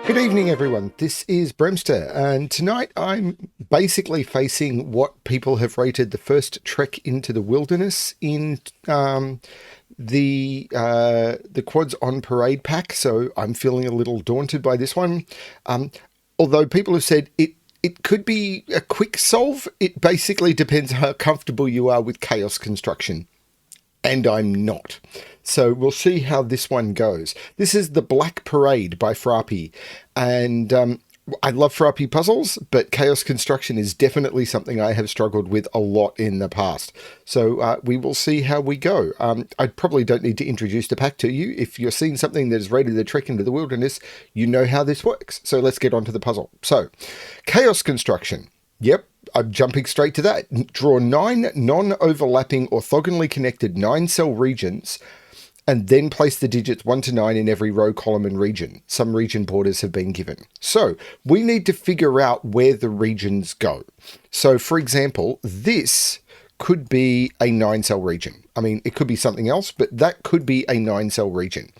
Good evening, everyone. This is BremSter, and tonight I'm basically facing what people have rated the first trek into the wilderness in the Quads on Parade pack. So I'm feeling a little daunted by this one. Although people have said it could be a quick solve. It basically depends how comfortable you are with chaos construction. And I'm not. So we'll see how this one goes. This is the Black Parade by Frapp. And I love Frapp puzzles, but chaos construction is definitely something I have struggled with a lot in the past. So we will see how we go. I probably don't need to introduce the pack to you. If you're seeing something that is rated a trek into the wilderness, you know how this works. So let's get on to the puzzle. So, chaos construction. Yep. I'm jumping straight to that. Draw 9 non-overlapping orthogonally connected 9-cell regions and then place the digits 1 to 9 in every row, column, and region. Some region borders have been given. So we need to figure out where the regions go. So for example, this could be a 9-cell region. I mean, it could be something else, but that could be a 9-cell region.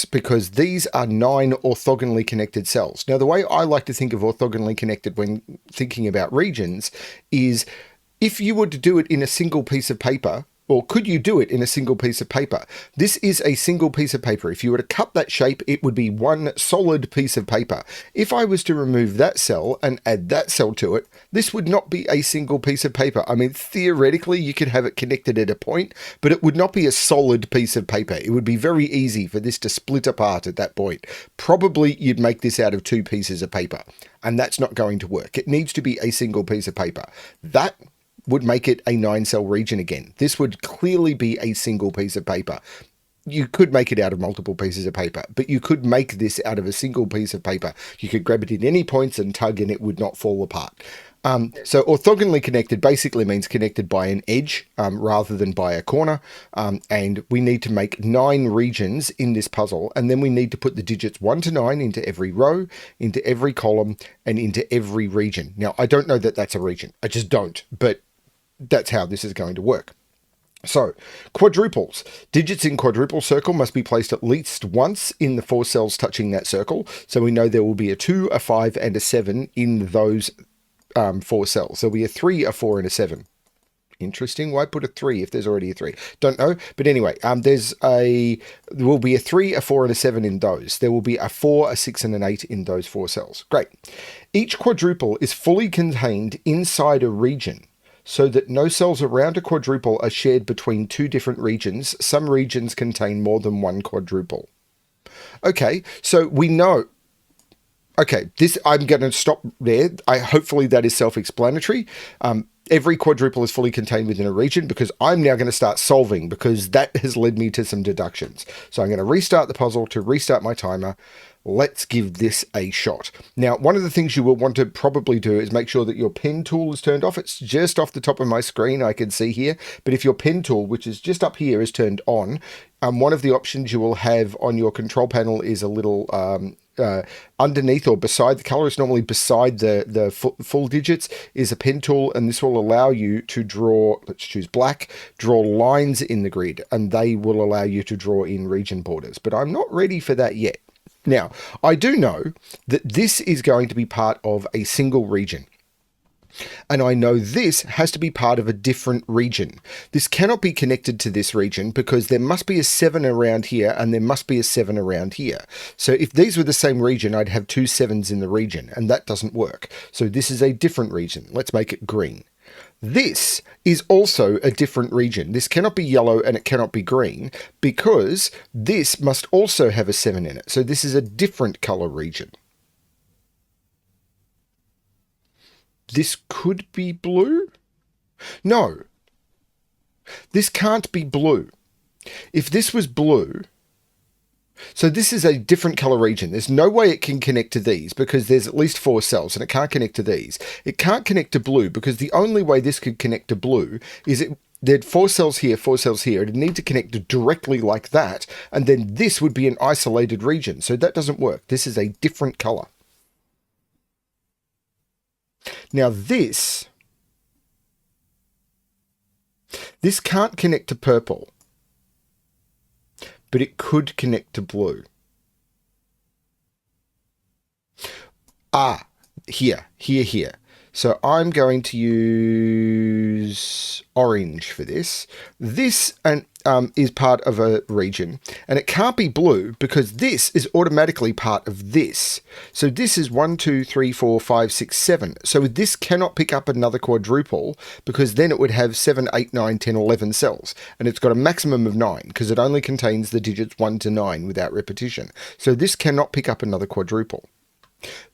Because these are 9 orthogonally connected cells. Now, the way I like to think of orthogonally connected when thinking about regions is if you were to do it in a single piece of paper, or could you do it in a single piece of paper? This is a single piece of paper. If you were to cut that shape, it would be one solid piece of paper. If I was to remove that cell and add that cell to it, this would not be a single piece of paper. I mean, theoretically, you could have it connected at a point, but it would not be a solid piece of paper. It would be very easy for this to split apart at that point. Probably you'd make this out of 2 pieces of paper, and that's not going to work. It needs to be a single piece of paper. That would make it a 9-cell region again. This would clearly be a single piece of paper. You could make it out of multiple pieces of paper, but you could make this out of a single piece of paper. You could grab it in any points and tug and it would not fall apart. So orthogonally connected basically means connected by an edge rather than by a corner. And we need to make 9 regions in this puzzle. And then we need to put the digits 1 to 9 into every row, into every column, and into every region. Now, I don't know that that's a region. I just don't. But that's how this is going to work. So, quadruples. Digits in quadruple circle must be placed at least once in the 4 cells touching that circle. So we know there will be a 2, a 5, and a 7 in those 4 cells. There'll be a 3, a 4, and a 7. Interesting. Why put a 3 if there's already a 3? Don't know. But anyway, there will be a 3, a 4, and a 7 in those. There will be a 4, a 6, and an 8 in those 4 cells. Great. Each quadruple is fully contained inside a region, so that no cells around a quadruple are shared between 2 different regions. Some regions contain more than 1 quadruple. Okay, so we know. Okay, I'm going to stop there. Hopefully that is self-explanatory. Every quadruple is fully contained within a region because I'm now going to start solving because that has led me to some deductions. So I'm going to restart the puzzle to restart my timer. Let's give this a shot. Now, one of the things you will want to probably do is make sure that your pen tool is turned off. It's just off the top of my screen, I can see here. But if your pen tool, which is just up here, is turned on, one of the options you will have on your control panel is a little underneath or beside the color. It's normally beside the full digits is a pen tool, and this will allow you to draw, let's choose black, draw lines in the grid, and they will allow you to draw in region borders. But I'm not ready for that yet. Now, I do know that this is going to be part of a single region. And I know this has to be part of a different region. This cannot be connected to this region because there must be a 7 around here and there must be a 7 around here. So if these were the same region, I'd have 2 7s in the region, and that doesn't work. So this is a different region. Let's make it green. This is also a different region. This cannot be yellow and it cannot be green because this must also have a 7 in it. So this is a different color region. This could be blue? No. This can't be blue. If this was blue, so this is a different color region. There's no way it can connect to these because there's at least 4 cells and it can't connect to these. It can't connect to blue because the only way this could connect to blue is there'd 4 cells here, 4 cells here. It'd need to connect directly like that, and then this would be an isolated region. So that doesn't work. This is a different color. Now this can't connect to purple, but it could connect to blue. Here. So I'm going to use orange for this. This is part of a region, and it can't be blue because this is automatically part of this. So this is 1, 2, 3, 4, 5, 6, 7. So this cannot pick up another quadruple because then it would have 7, 8, 9, 10, 11 cells. And it's got a maximum of 9 because it only contains the digits 1 to 9 without repetition. So this cannot pick up another quadruple.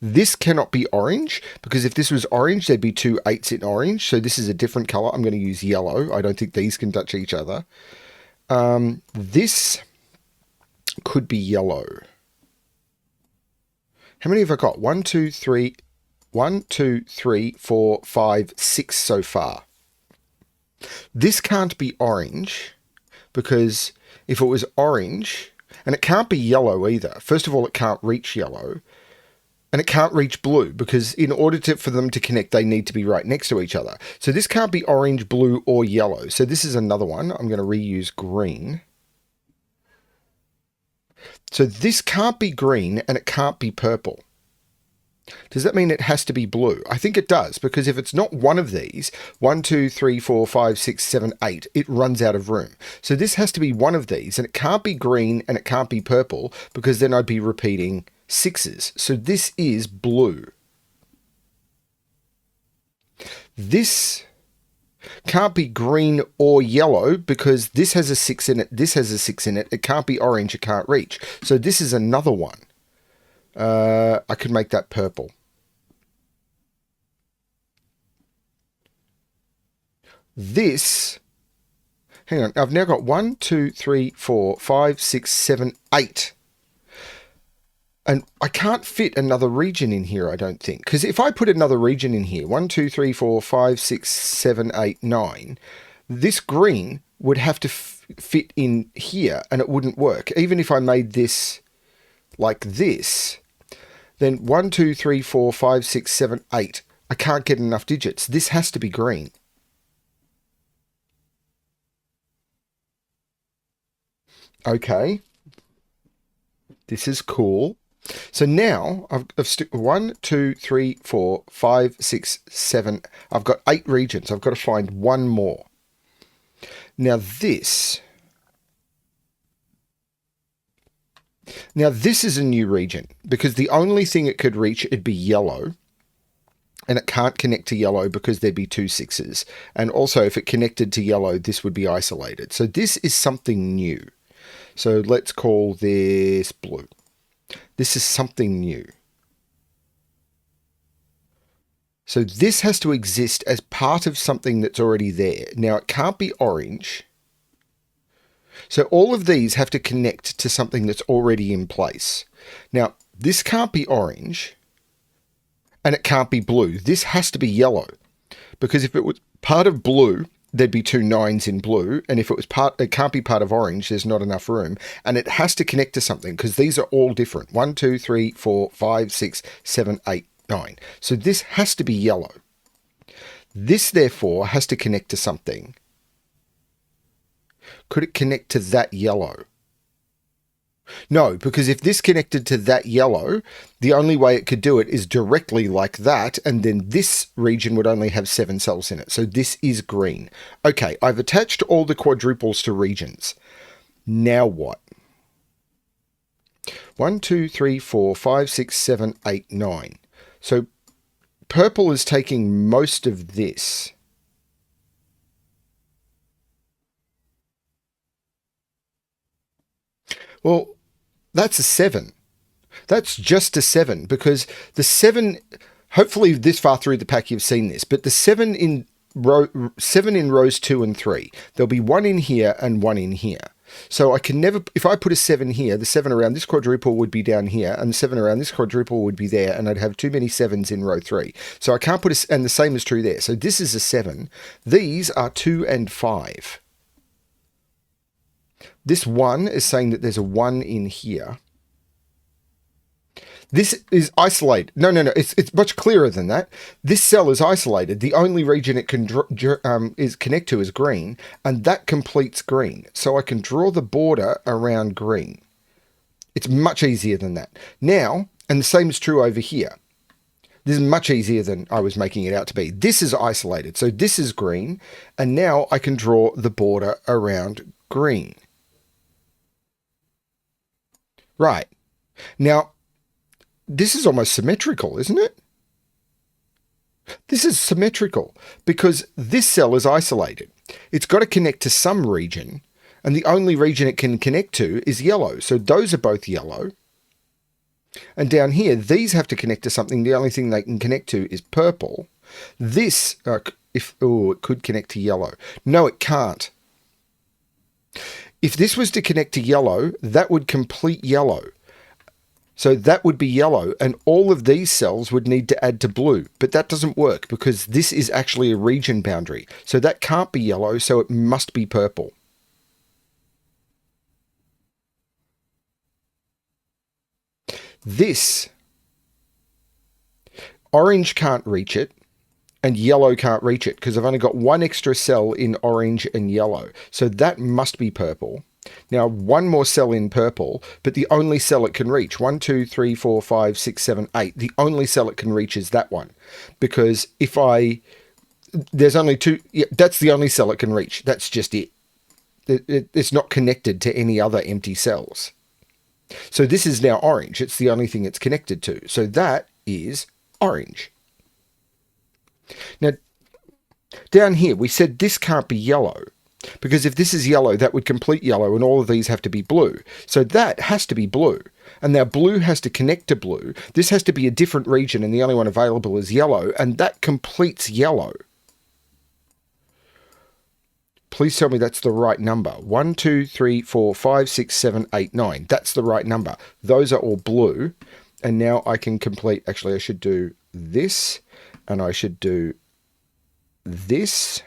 This cannot be orange because if this was orange, there'd be 2 8s in orange. So this is a different color. I'm going to use yellow. I don't think these can touch each other. This could be yellow. How many have I got? 1, 2, 3, 4, 5, 6 so far. This can't be orange because if it was orange, and it can't be yellow either. First of all, it can't reach yellow. And it can't reach blue because in order for them to connect, they need to be right next to each other. So this can't be orange, blue, or yellow. So this is another one. I'm going to reuse green. So this can't be green and it can't be purple. Does that mean it has to be blue? I think it does, because if it's not one of these, 1, 2, 3, 4, 5, 6, 7, 8, it runs out of room. So this has to be one of these, and it can't be green and it can't be purple, because then I'd be repeating 6s. So this is blue. This can't be green or yellow because this has a 6 in it, this has a 6 in it. It can't be orange, it can't reach. So this is another one. I could make that purple. This, hang on, I've now got 1, 2, 3, 4, 5, 6, 7, 8. And I can't fit another region in here, I don't think. Because if I put another region in here, 1, 2, 3, 4, 5, 6, 7, 8, 9, this green would have to fit in here and it wouldn't work. Even if I made this like this, then 1, 2, 3, 4, 5, 6, 7, 8. I can't get enough digits. This has to be green. Okay. This is cool. So now I've 1, 2, 3, 4, 5, 6, 7. I've got 8 regions. I've got to find one more. Now this is a new region because the only thing it could reach, it'd be yellow. And it can't connect to yellow because there'd be 2 6s. And also if it connected to yellow, this would be isolated. So this is something new. So let's call this blue. This is something new. So this has to exist as part of something that's already there. Now it can't be orange. So all of these have to connect to something that's already in place. Now this can't be orange and it can't be blue. This has to be yellow because if it was part of blue, there'd be 2 9s in blue, and if it was it can't be part of orange, there's not enough room, and it has to connect to something because these are all different. 1, 2, 3, 4, 5, 6, 7, 8, 9. So this has to be yellow. This therefore has to connect to something. Could it connect to that yellow? No, because if this connected to that yellow, the only way it could do it is directly like that, and then this region would only have 7 cells in it. So this is green. Okay, I've attached all the quadruples to regions. Now what? 1, 2, 3, 4, 5, 6, 7, 8, 9. So purple is taking most of this. Well, that's a 7. That's just a 7 because the 7, hopefully this far through the pack you've seen this, but the 7 in rows 2 and 3, there'll be 1 in here and 1 in here. So I can never, if I put a 7 here, the 7 around this quadruple would be down here and the 7 around this quadruple would be there, and I'd have too many 7s in row 3. So I can't put and the same is true there. So this is a 7. These are 2 and 5. This 1 is saying that there's a 1 in here. This is isolated. No. It's much clearer than that. This cell is isolated. The only region it can connect to is green, and that completes green. So I can draw the border around green. It's much easier than that. Now, and the same is true over here. This is much easier than I was making it out to be. This is isolated. So this is green. And now I can draw the border around green. Right. Now, this is almost symmetrical, isn't it? This is symmetrical because this cell is isolated. It's got to connect to some region, and the only region it can connect to is yellow. So those are both yellow. And down here, these have to connect to something. The only thing they can connect to is purple. This, it could connect to yellow. No, it can't. If this was to connect to yellow, that would complete yellow. So that would be yellow, and all of these cells would need to add to blue. But that doesn't work because this is actually a region boundary. So that can't be yellow, so it must be purple. This, orange can't reach it, and yellow can't reach it because I've only got one extra cell in orange and yellow. So that must be purple. Now, one more cell in purple, but the only cell it can reach, 1, 2, 3, 4, 5, 6, 7, 8, the only cell it can reach is that one. Because there's only two, that's the only cell it can reach. That's just it. It's not connected to any other empty cells. So this is now orange. It's the only thing it's connected to. So that is orange. Now, down here, we said this can't be yellow. Because if this is yellow, that would complete yellow, and all of these have to be blue. So that has to be blue. And now blue has to connect to blue. This has to be a different region, and the only one available is yellow, and that completes yellow. Please tell me that's the right number. 1, 2, 3, 4, 5, 6, 7, 8, 9. That's the right number. Those are all blue. And now I can complete... Actually, I should do this, and I should do this.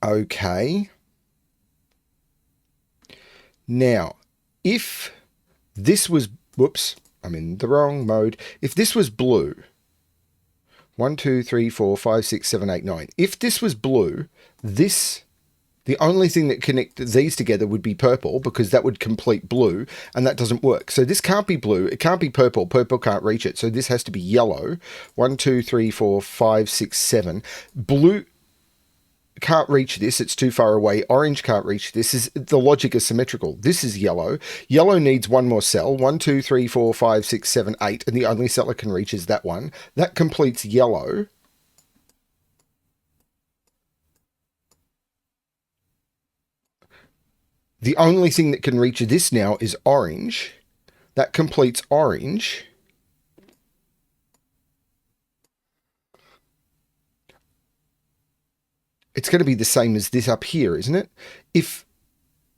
Okay. Now, if this was... Whoops, I'm in the wrong mode. If this was blue... 1, 2, 3, 4, 5, 6, 7, 8, 9. If this was blue, the only thing that connect these together would be purple because that would complete blue, and that doesn't work. So this can't be blue. It can't be purple. Purple can't reach it. So this has to be yellow. 1, 2, 3, 4, 5, 6, 7. Blue can't reach this. It's too far away. Orange can't reach this. The logic is symmetrical. This is yellow. Yellow needs one more cell. 1, 2, 3, 4, 5, 6, 7, 8. And the only cell it can reach is that one. That completes yellow. The only thing that can reach this now is orange. That completes orange. It's going to be the same as this up here, isn't it?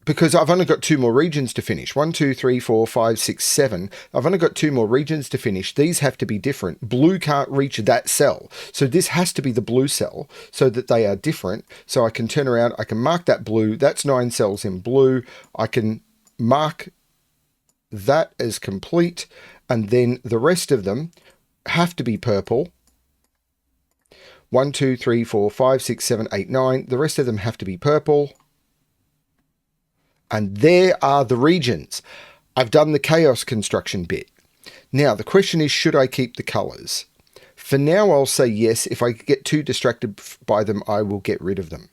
Because I've only got two more regions to finish. 1, 2, 3, 4, 5, 6, 7. I've only got two more regions to finish. These have to be different. Blue can't reach that cell. So this has to be the blue cell so that they are different. So I can turn around. I can mark that blue. That's 9 cells in blue. I can mark that as complete. And then the rest of them have to be purple. 1, 2, 3, 4, 5, 6, 7, 8, 9. The rest of them have to be purple. And there are the regions. I've done the chaos construction bit. Now, the question is, should I keep the colors? For now, I'll say yes. If I get too distracted by them, I will get rid of them.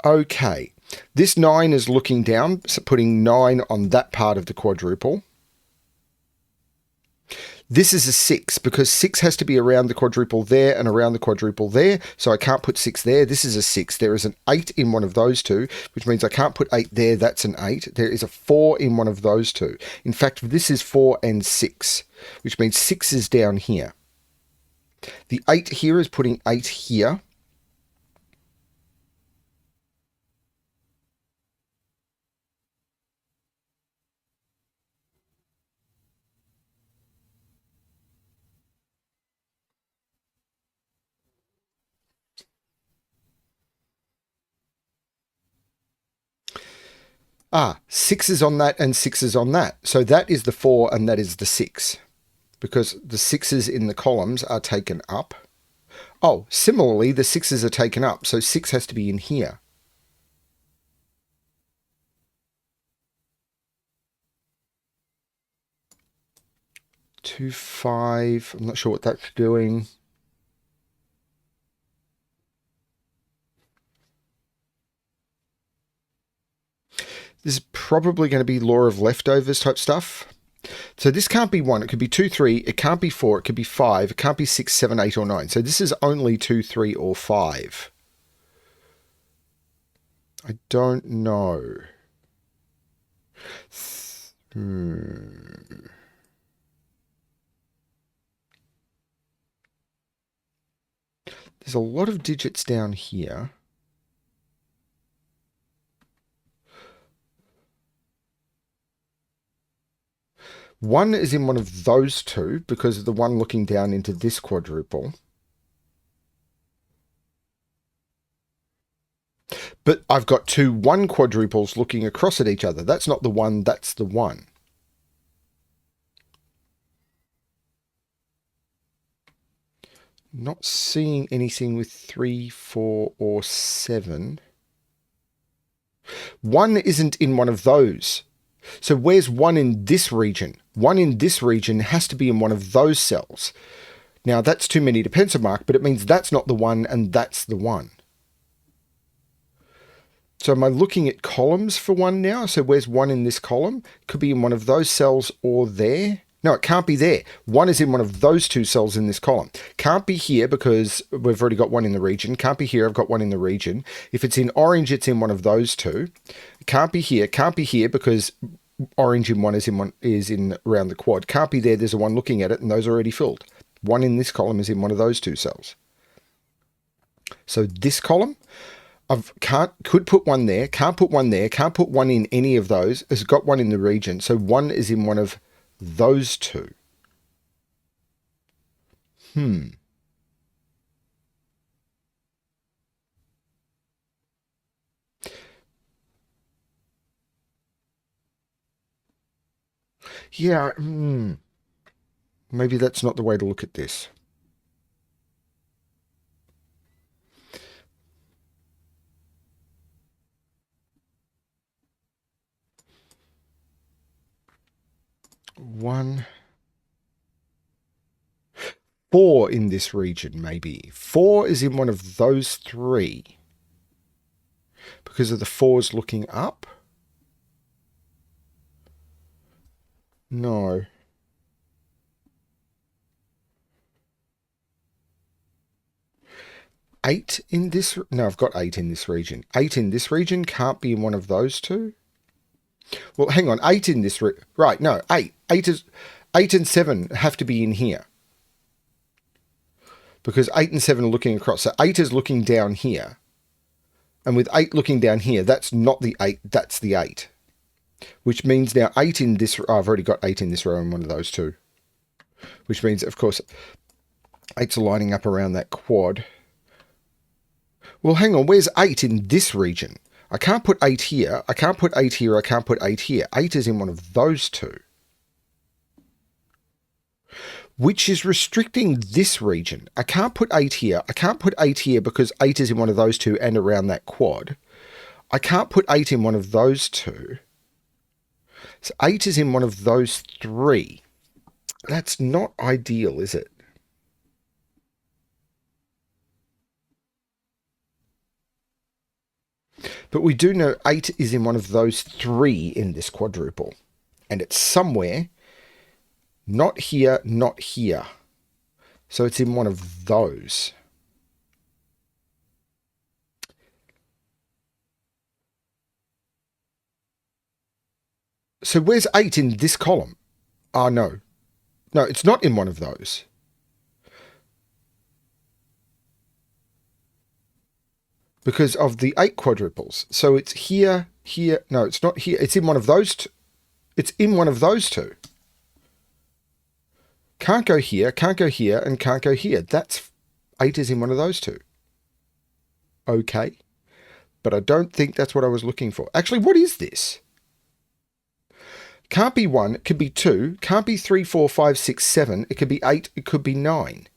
Okay. This 9 is looking down, so putting 9 on that part of the quadruple. This is a 6 because 6 has to be around the quadruple there and around the quadruple there. So I can't put 6 there. This is a 6. There is an 8 in one of those two, which means I can't put 8 there. That's an 8. There is a 4 in one of those two. In fact, this is 4 and 6, which means 6 is down here. The 8 here is putting 8 here. Ah, 6 is on that and 6 is on that. So that is the 4 and that is the 6. Because the 6s in the columns are taken up. Oh, similarly, the 6s are taken up. So 6 has to be in here. 2, 5. I'm not sure what that's doing. This is probably going to be law of leftovers type stuff. So this can't be 1. It could be 2, 3. It can't be 4. It could be 5. It can't be 6, 7, 8, or 9. So this is only 2, 3, or 5. I don't know. There's a lot of digits down here. One is in one of those two because of the one looking down into this quadruple. But I've got 2 1 quadruples looking across at each other. That's not the 1, that's the 1. Not seeing anything with 3, 4, or 7. 1 isn't in one of those. So where's 1 in this region? 1 in this region has to be in one of those cells. Now that's too many to pencil mark, but it means that's not the 1 and that's the 1. So am I looking at columns for 1 now? So where's 1 in this column? Could be in one of those cells or there. No, it can't be there. 1 is in one of those 2 cells in this column. Can't be here because we've already got 1 in the region. Can't be here, I've got 1 in the region. If it's in orange, it's in one of those 2. Can't be here because orange in 1 is in around the quad. Can't be there, there's a 1 looking at it, and those are already filled. 1 in this column is in one of those 2 cells. So this column, could put 1 there, can't put 1 there, can't put 1 in any of those, has got 1 in the region. So 1 is in one of those 2. Yeah, maybe that's not the way to look at this. One. 4 in this region, maybe. 4 is in one of those 3. Because of the 4s looking up? No. Eight in this... No, I've got 8 in this region. 8 in this region can't be in one of those 2. Well, hang on. 8 in this... Right, no. 8. 8 and 7 have to be in here. Because 8 and 7 are looking across. So 8 is looking down here. And with 8 looking down here, that's not the 8, that's the 8. Which means now 8 in this... Oh, I've already got 8 in this row in one of those 2. Which means, of course, 8's lining up around that quad. Well, hang on. Where's 8 in this region? I can't put 8 here. I can't put 8 here. I can't put 8 here. 8 is in one of those 2. Which is restricting this region. I can't put 8 here. I can't put 8 here because 8 is in one of those 2 and around that quad. I can't put 8 in one of those 2. So 8 is in one of those 3. That's not ideal, is it? But we do know 8 is in one of those 3 in this quadruple. And it's somewhere, not here, not here. So it's in one of those. So where's 8 in this column? Oh, no. No, it's not in one of those. Because of the 8 quadruples. So it's here, here. No, it's not here. It's in one of those two. It's in one of those 2. Can't go here, and can't go here. That's 8 is in one of those 2. Okay. But I don't think that's what I was looking for. Actually, what is this? Can't be 1. It could be 2. Can't be 3, 4, 5, 6, 7. It could be 8. It could be 9.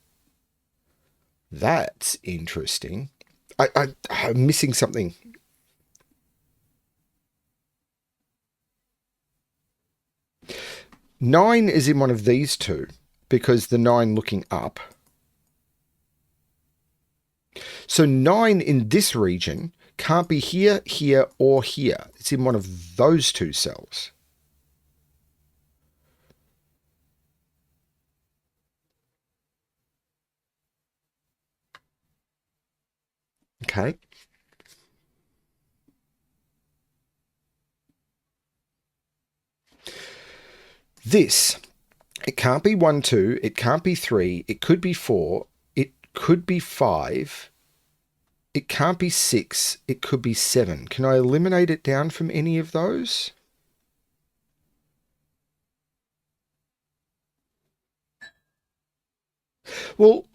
That's interesting. I'm missing something. Nine is in one of these 2. because the 9 looking up. So 9 in this region can't be here, here, or here. It's in one of those two cells. Okay. This, it can't be 1, 2, it can't be 3, it could be 4, it could be 5, it can't be 6, it could be 7. Can I eliminate it down from any of those? Well,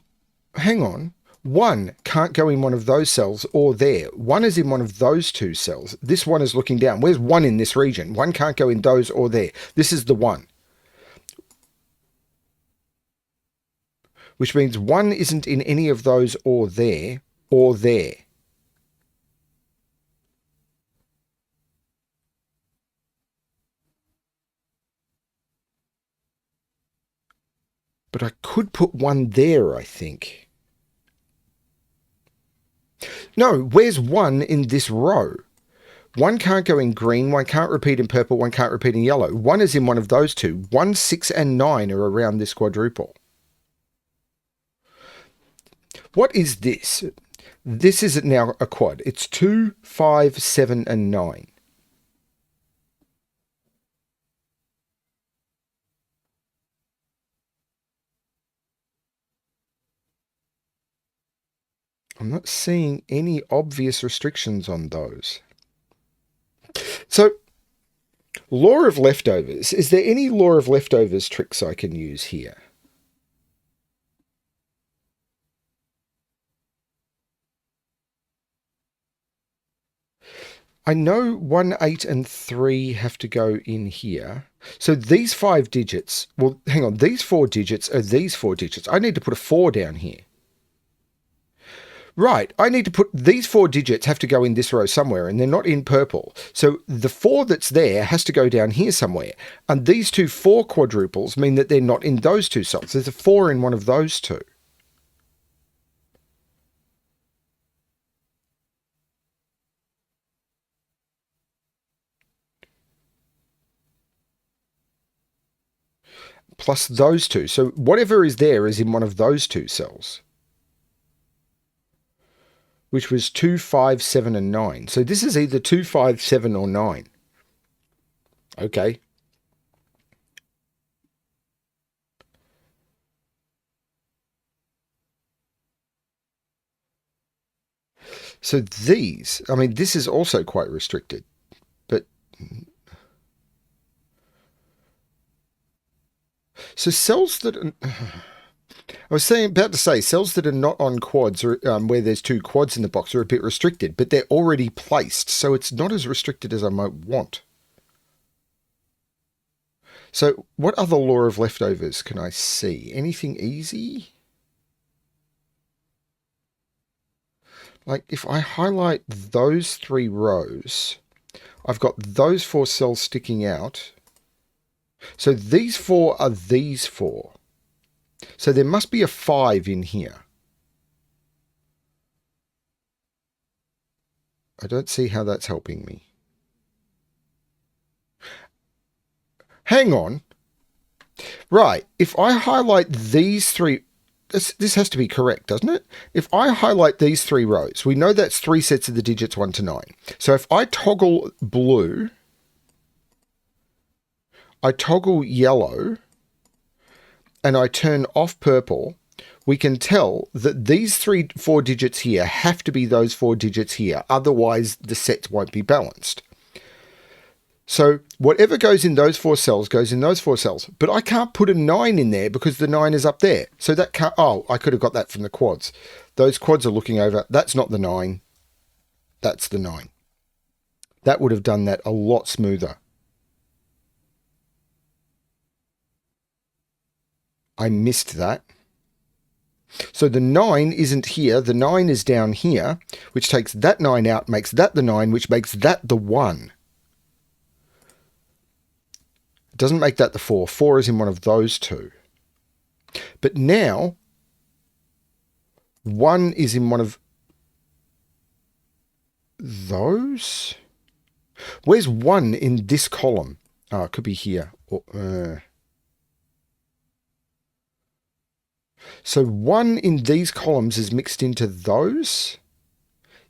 hang on. 1 can't go in one of those cells or there. 1 is in one of those two cells. This one is looking down. Where's 1 in this region? 1 can't go in those or there. This is the 1. Which means 1 isn't in any of those or there or there. But I could put 1 there, I think. No, where's 1 in this row? 1 can't go in green, 1 can't repeat in purple, 1 can't repeat in yellow. 1 is in one of those two. 1, 6, and 9 are around this quadruple. What is this? This is now a quad. It's 2, 5, 7, and 9. I'm not seeing any obvious restrictions on those. So, law of leftovers. Is there any law of leftovers tricks I can use here? I know 1, 8, and 3 have to go in here. So these 5 digits, well, hang on, these 4 digits are these 4 digits. I need to put a 4 down here. Right, I need to put, these 4 digits have to go in this row somewhere, and they're not in purple. So the 4 that's there has to go down here somewhere. And these two 4 quadruples mean that they're not in those two cells. There's a 4 in one of those two. Plus those two. So whatever is there is in one of those two cells. Which was 2, 5, 7, and 9. So this is either 2, 5, 7, or 9. Okay. So these, I mean, this is also quite restricted. But so cells that I was about to say cells that are not on quads or where there's 2 quads in the box are a bit restricted, but they're already placed, so it's not as restricted as I might want. So what other law of leftovers can I see? Anything easy? Like if I highlight those 3 rows, I've got those 4 cells sticking out. So these 4 are these 4. So there must be a 5 in here. I don't see how that's helping me. Hang on. Right, if I highlight these 3... This has to be correct, doesn't it? If I highlight these 3 rows, we know that's 3 sets of the digits 1 to 9. So if I toggle blue, I toggle yellow, and I turn off purple, we can tell that these 4 digits here have to be those 4 digits here. Otherwise, the sets won't be balanced. So whatever goes in those 4 cells goes in those 4 cells. But I can't put a 9 in there because the 9 is up there. So that can't... Oh, I could have got that from the quads. Those quads are looking over. That's not the 9. That's the 9. That would have done that a lot smoother. I missed that. So the 9 isn't here. The 9 is down here, which takes that 9 out, makes that the 9, which makes that the 1. It doesn't make that the 4. 4 is in one of those two. But now 1 is in one of those. Where's 1 in this column? Oh, it could be here. So 1 in these columns is mixed into those?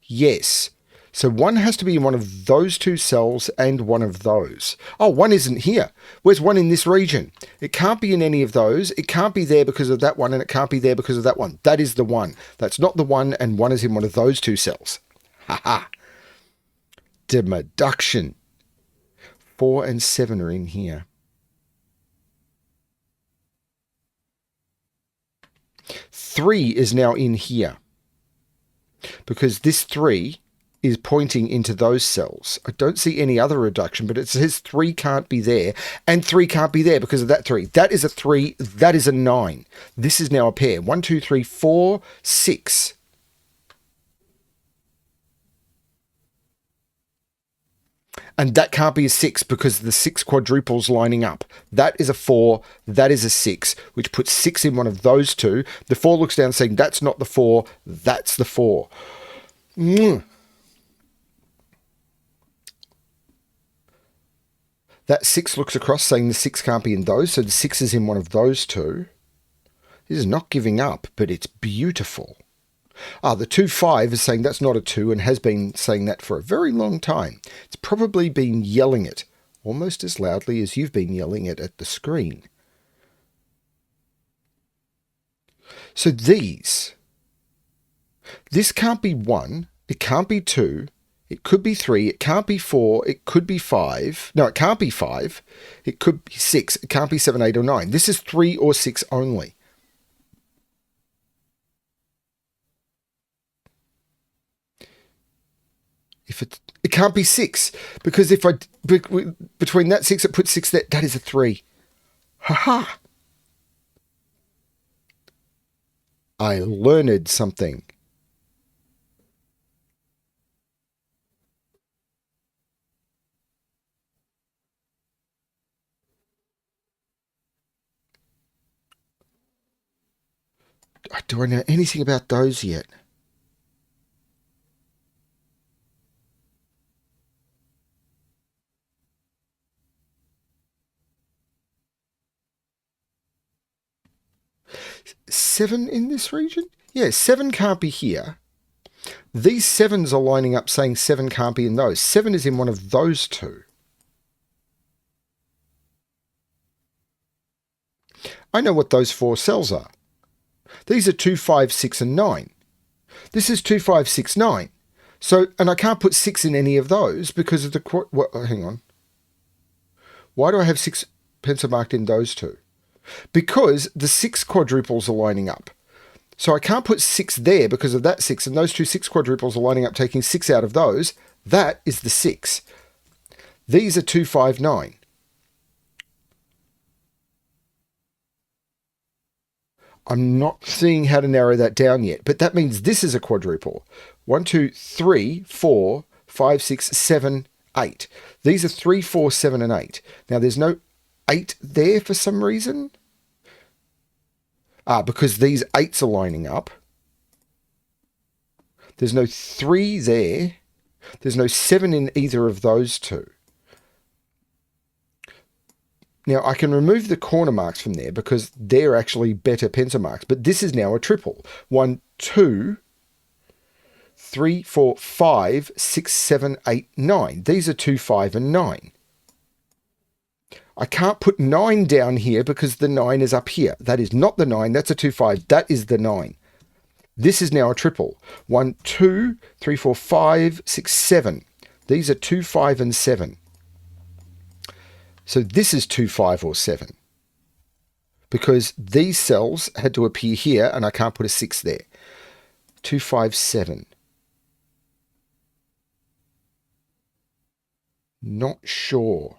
Yes. So 1 has to be in one of those 2 cells and one of those. Oh, 1 isn't here. Where's 1 in this region? It can't be in any of those. It can't be there because of that one, and it can't be there because of that one. That is the 1. That's not the 1, and 1 is in one of those 2 cells. Ha ha. Deduction. 4 and 7 are in here. 3 is now in here because this 3 is pointing into those cells. I don't see any other reduction, but it says 3 can't be there, and 3 can't be there because of that 3. That is a 3. That is a 9. This is now a pair. 1, 2, 3, 4, 6. And that can't be a 6 because the 6 quadruples lining up. That is a 4, that is a 6, which puts 6 in one of those 2. The 4 looks down saying, that's not the 4, that's the 4. That 6 looks across saying the 6 can't be in those, so the 6 is in one of those 2. This is not giving up, but it's beautiful. The 2, 5 is saying that's not a 2 and has been saying that for a very long time. It's probably been yelling it almost as loudly as you've been yelling it at the screen. So this can't be 1, it can't be 2, it could be 3, it can't be 4, it could be 5. No, it can't be 5, it could be 6, it can't be 7, 8 or 9. This is 3 or 6 only. If it can't be 6, because if between that 6 it puts 6 there, that is a 3. Ha! I learned something. Do I know anything about those yet? Seven in this region? Yeah, 7 can't be here. These 7s are lining up saying 7 can't be in those. 7 is in one of those 2. I know what those 4 cells are. These are 2, 5, 6 and 9. This is 2, 5, 6, 9. So, and I can't put 6 in any of those because of the... hang on. Why do I have 6 pencil marked in those 2? Because the 6 quadruples are lining up. So I can't put 6 there because of that 6, and those 2 6 quadruples are lining up, taking 6 out of those. That is the 6. These are 2, 5, 9. I'm not seeing how to narrow that down yet, but that means this is a quadruple. 1, 2, 3, 4, 5, 6, 7, 8. These are 3, 4, 7, and 8. Now there's no 8 there for some reason. Because these 8s are lining up. There's no 3 there. There's no 7 in either of those 2. Now, I can remove the corner marks from there because they're actually better pencil marks. But this is now a triple. 1, 2, 3, 4, 5, 6, 7, 8, 9. These are 2, 5, and 9. I can't put 9 down here because the 9 is up here. That is not the 9. That's a 2, 5. That is the 9. This is now a triple. 1, 2, 3, 4, 5, 6, 7. These are 2, 5, and 7. So this is 2, 5, or 7. Because these cells had to appear here, and I can't put a 6 there. 2, 5, 7. Not sure.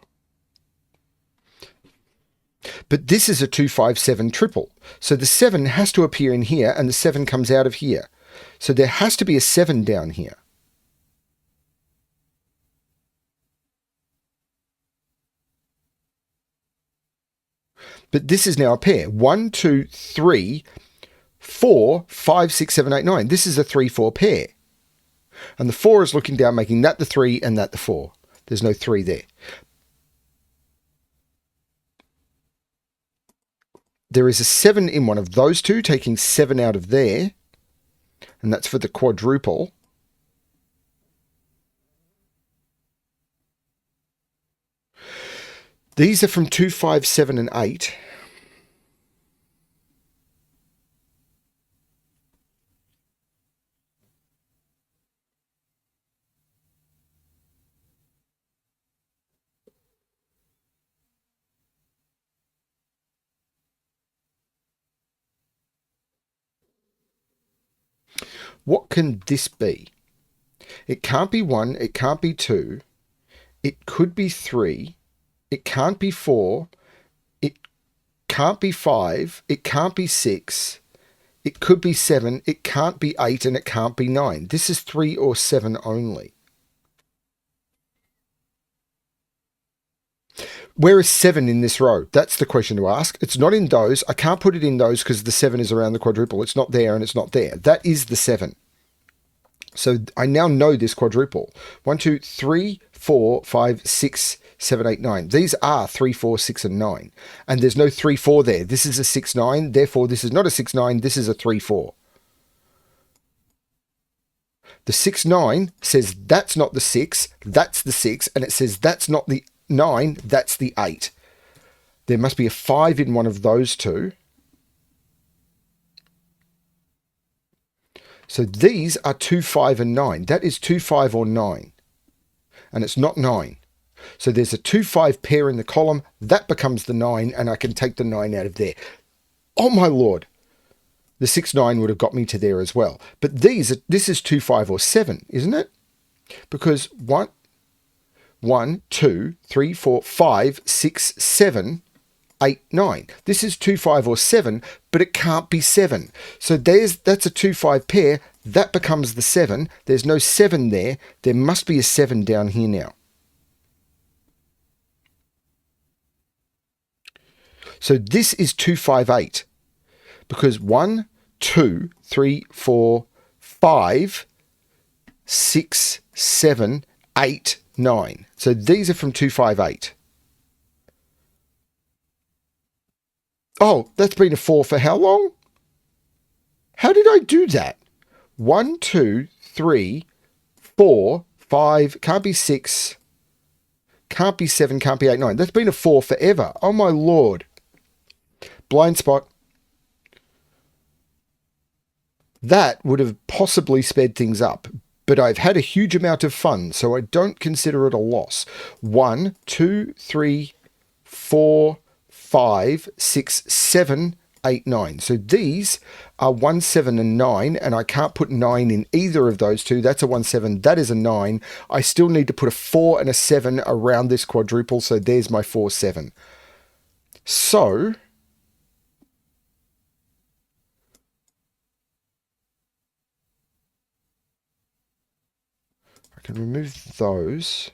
But this is a 2, 5, 7 triple. So the 7 has to appear in here, and the 7 comes out of here. So there has to be a 7 down here. But this is now a pair. 1, 2, 3, 4, 5, 6, 7, 8, 9. This is a 3, 4 pair. And the 4 is looking down, making that the 3 and that the 4. There's no 3 there. There is a 7 in one of those two, taking 7 out of there. And that's for the quadruple. These are from 2, 5, 7, and 8. What can this be? It can't be 1, it can't be 2, it could be 3, it can't be 4, it can't be 5, it can't be 6, it could be 7, it can't be 8, and it can't be 9. This is 3 or 7 only. Where is 7 in this row? That's the question to ask. It's not in those. I can't put it in those because the 7 is around the quadruple. It's not there and it's not there. That is the 7. So I now know this quadruple. 1, 2, 3, 4, 5, 6, 7, 8, 9. These are 3, 4, 6, and 9. And there's no 3, 4 there. This is a 6, 9. Therefore, this is not a 6, 9. This is a 3, 4. The 6, 9 says that's not the 6. That's the 6. And it says that's not the 9, that's the 8. There must be a 5 in one of those two. So these are 2, 5, and 9. That is 2, 5, or 9. And it's not 9. So there's a 2, 5 pair in the column. That becomes the 9, and I can take the 9 out of there. Oh my Lord. The 6, 9 would have got me to there as well. But this is 2, 5, or 7, isn't it? Because 1, 2, 3, 4, 5, 6, 7, 8, 9. This is 2, 5, or 7, but it can't be 7. So that's a 2, 5 pair. That becomes the 7. There's no 7 there. There must be a 7 down here now. So this is 2, 5, 8. Because 1, 2, 3, 4, 5, 6, 7, 8, 9. So these are from 2, 5, 8. Oh, that's been a 4 for how long? How did I do that? 1, 2, 3, 4, 5, can't be 6, can't be 7, can't be 8, 9. That's been a 4 forever. Oh my Lord. Blind spot. That would have possibly sped things up, but I've had a huge amount of fun, so I don't consider it a loss. 1, 2, 3, 4, 5, 6, 7, 8, 9. So these are 1, 7, and 9, and I can't put 9 in either of those two. That's a 1, 7, that is a 9. I still need to put a 4 and a 7 around this quadruple, so there's my 4, 7. So I can remove those.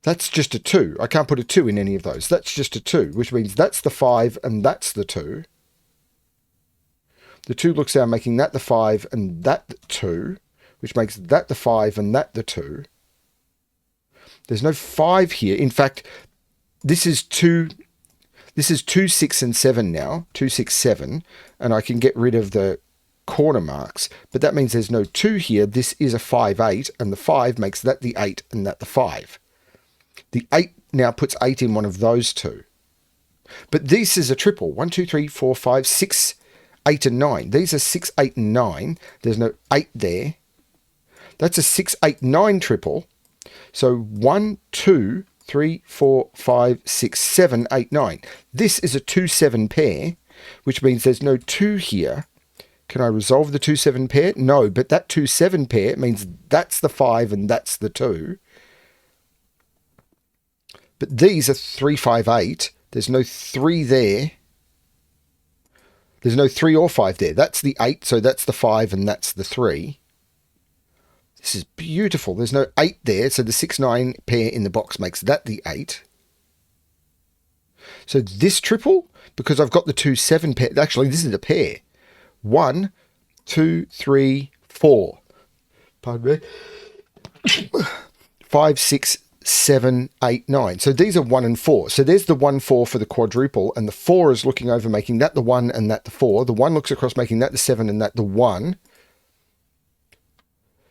That's just a 2. I can't put a 2 in any of those. That's just a 2, which means that's the 5 and that's the 2. The 2 looks down, making that the 5 and that the 2, which makes that the 5 and that the 2. There's no 5 here. In fact, this is 2, 6, and 7 now. 2, 6, 7. And I can get rid of the corner marks. But that means there's no 2 here. This is a 5, 8. And the 5 makes that the 8 and that the 5. The 8 now puts 8 in one of those two. But this is a triple. 1, 2, 3, 4, 5, 6, 8, and 9. These are 6, 8, and 9. There's no 8 there. That's a 6, 8, 9 triple. So 1, 2, 3, 4, 5, 6, 7, 8, 9. This is a 2, 7 pair, which means there's no 2 here. Can I resolve the 2, 7 pair? No, but that 2, 7 pair means that's the 5 and that's the 2. But these are 3, 5, 8. There's no 3 there. There's no 3 or 5 there. That's the 8, so that's the 5 and that's the 3. This is beautiful. There's no 8 there, so the 6-9 pair in the box makes that the 8. So this triple, because I've got the 2-7 pair, actually this is a pair. 1, 2, 3, 4. Pardon me. 5, 6, 7, 8, 9. So these are 1 and 4. So there's the 1, 4 for the quadruple, and the 4 is looking over, making that the 1 and that the 4. The 1 looks across, making that the 7 and that the 1.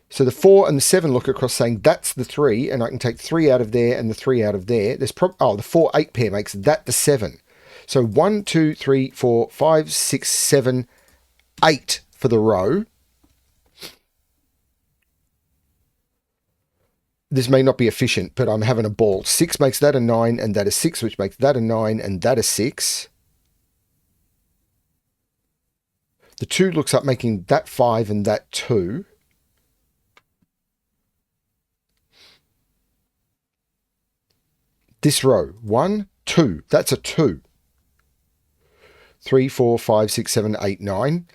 So the 4 and the 7 look across, saying that's the 3, and I can take 3 out of there and the 3 out of there. There's the 4-8 pair makes that the 7. So 1, 2, 3, 4, 5, 6, 7, 8 for the row. This may not be efficient, but I'm having a ball. 6 makes that a 9, and that a 6, which makes that a 9, and that a 6. The 2 looks up, making that 5 and that 2. This row, 1, 2, that's a 2. 3, 4, 5, 6, 7, 8, 9.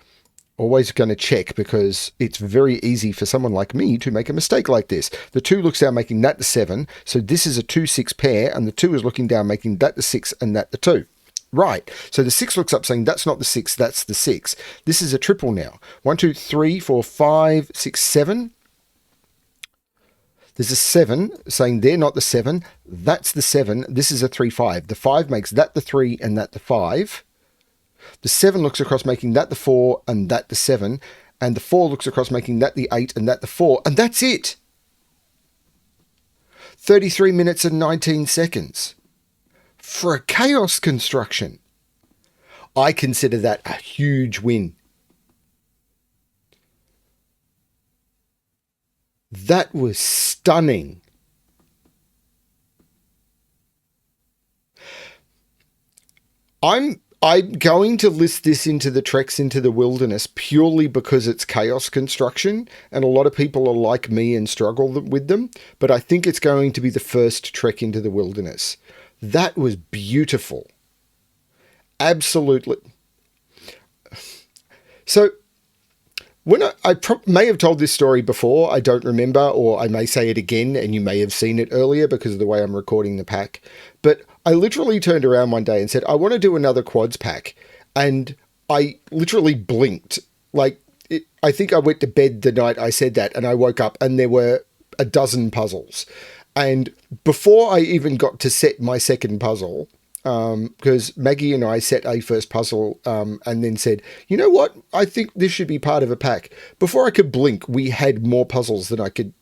Always going to check, because it's very easy for someone like me to make a mistake like this. The 2 looks down, making that the 7. So this is a 2-6 pair, and the 2 is looking down, making that the 6 and that the 2. Right. So the 6 looks up, saying that's not the 6, that's the 6. This is a triple now. 1, 2, 3, 4, 5, 6, 7. There's a 7, saying they're not the 7. That's the 7. This is a 3, 5. The 5 makes that the 3 and that the 5. The 7 looks across, making that the 4 and that the 7. And the 4 looks across, making that the 8 and that the 4. And that's it. 33 minutes and 19 seconds. For a chaos construction, I consider that a huge win. That was stunning. I'm going to list this into the Treks into the Wilderness purely because it's chaos construction, and a lot of people are like me and struggle with them, but I think it's going to be the first Trek into the Wilderness. That was beautiful. Absolutely. So, when I may have told this story before, I don't remember, or I may say it again, and you may have seen it earlier because of the way I'm recording the pack. But I literally turned around one day and said, I want to do another quads pack. And I literally blinked. I think I went to bed the night I said that, and I woke up and there were a dozen puzzles. And before I even got to set my second puzzle, because Maggie and I set a first puzzle and then said, you know what, I think this should be part of a pack. Before I could blink, we had more puzzles than I could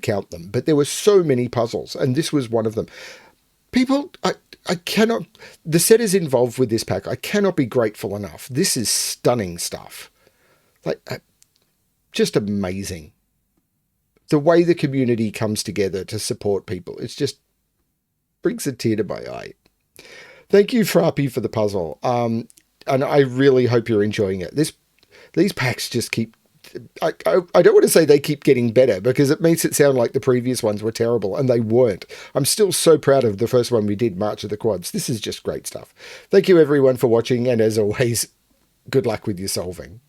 count them, but there were so many puzzles, and this was one of them. People, I cannot, the setters involved with this pack, I cannot be grateful enough. This is stunning stuff. Just amazing. The way the community comes together to support people, it's just brings a tear to my eye. Thank you, Frappy, for the puzzle. And I really hope you're enjoying it. These packs just keep... I don't want to say they keep getting better, because it makes it sound like the previous ones were terrible, and they weren't. I'm still so proud of the first one we did, March of the Quads. This is just great stuff. Thank you, everyone, for watching, and as always, good luck with your solving.